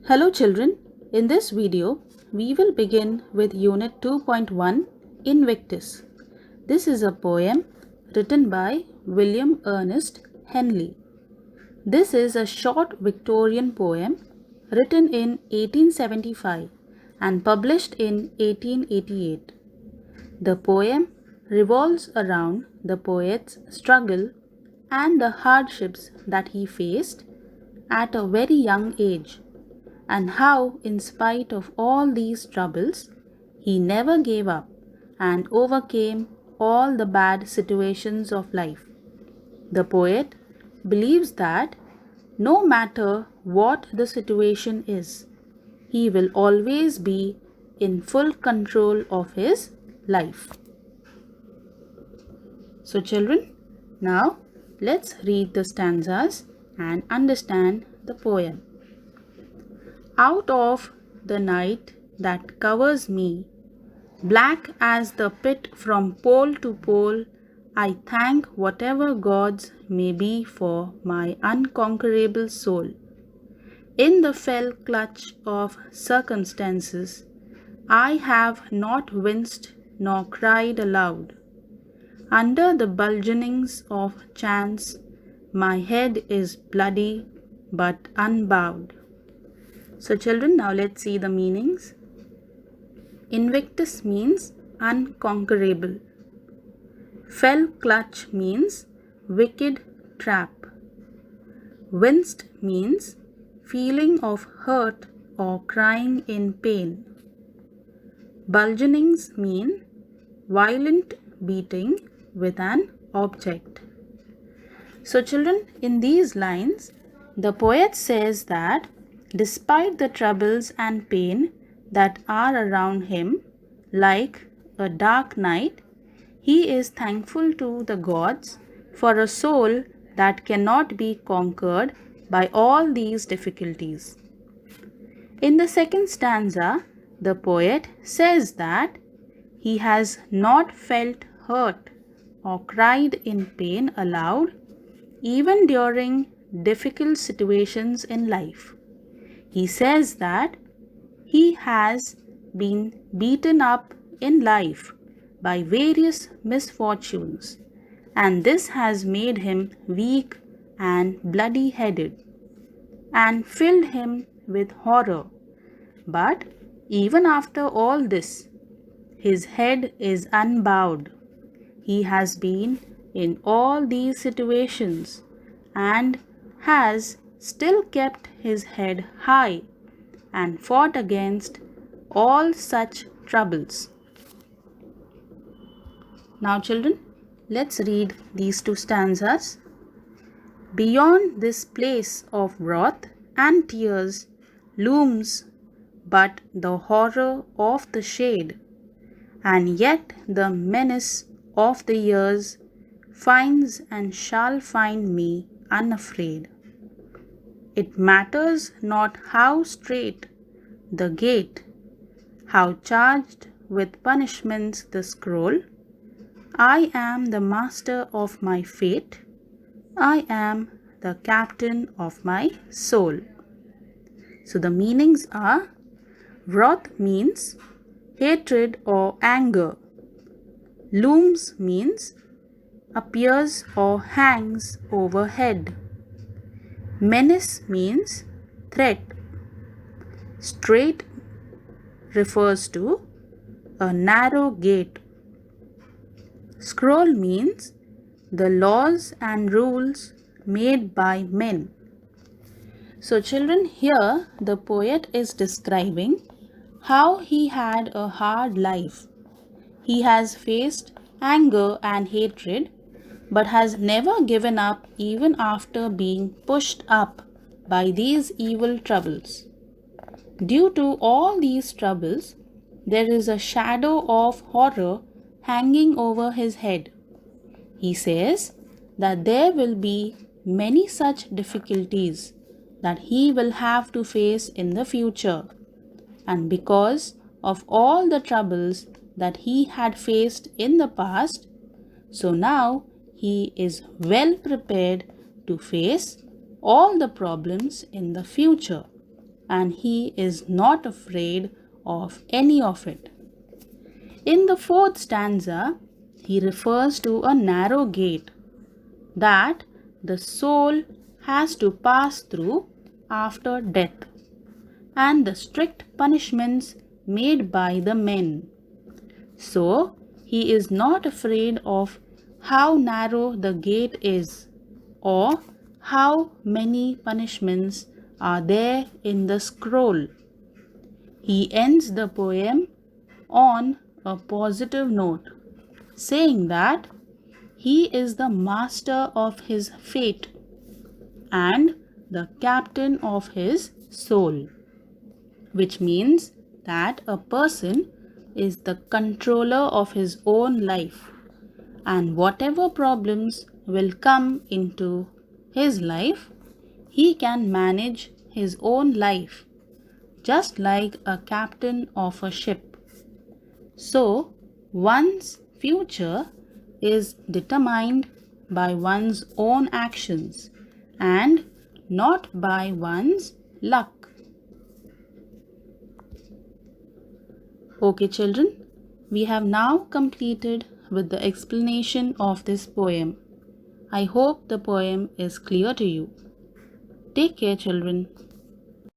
Hello children, in this video we will begin with Unit 2.1 Invictus. This is a poem written by William Ernest Henley. This is a short Victorian poem written in 1875 and published in 1888. The poem revolves around the poet's struggle and the hardships that he faced at a very young age, and how, in spite of all these troubles, he never gave up and overcame all the bad situations of life. The poet believes that no matter what the situation is, he will always be in full control of his life. So children, now let's read the stanzas and understand the poem. Out of the night that covers me, black as the pit from pole to pole, I thank whatever gods may be for my unconquerable soul. In the fell clutch of circumstances, I have not winced nor cried aloud. Under the bulgingings of chance, my head is bloody but unbowed. So children, now let's see the meanings. Invictus means unconquerable. Fell clutch means wicked trap. Winced means feeling of hurt or crying in pain. Bulgingings mean violent beating with an object. So children, in these lines, the poet says that despite the troubles and pain that are around him, like a dark night, he is thankful to the gods for a soul that cannot be conquered by all these difficulties. In the second stanza, the poet says that he has not felt hurt or cried in pain aloud, even during difficult situations in life. He says that he has been beaten up in life by various misfortunes, and this has made him weak and bloody-headed and filled him with horror. But even after all this, his head is unbowed. He has been in all these situations and has still kept his head high and fought against all such troubles. Now children, let's read these two stanzas. Beyond this place of wrath and tears looms but the horror of the shade, and yet the menace of the years finds and shall find me unafraid. It matters not how straight the gate, how charged with punishments the scroll. I am the master of my fate. I am the captain of my soul. So the meanings are: wrath means hatred or anger. Looms means appears or hangs overhead. Menace means threat. Straight refers to a narrow gate. Scroll means the laws and rules made by men. So children, here the poet is describing how he had a hard life. He has faced anger and hatred, but has never given up even after being pushed up by these evil troubles. Due to all these troubles, there is a shadow of horror hanging over his head. He says that there will be many such difficulties that he will have to face in the future, and because of all the troubles that he had faced in the past, so now he is well prepared to face all the problems in the future. and he is not afraid of any of it. In the fourth stanza, he refers to a narrow gate that the soul has to pass through after death, and the strict punishments made by the men. So, he is not afraid of how narrow the gate is or how many punishments are there in the scroll. He ends the poem on a positive note, saying that he is the master of his fate and the captain of his soul, which means that a person is the controller of his own life, and whatever problems will come into his life, he can manage his own life just like a captain of a ship. So, one's future is determined by one's own actions and not by one's luck. Okay, children, we have now completed with the explanation of this poem. I hope the poem is clear to you. Take care, children.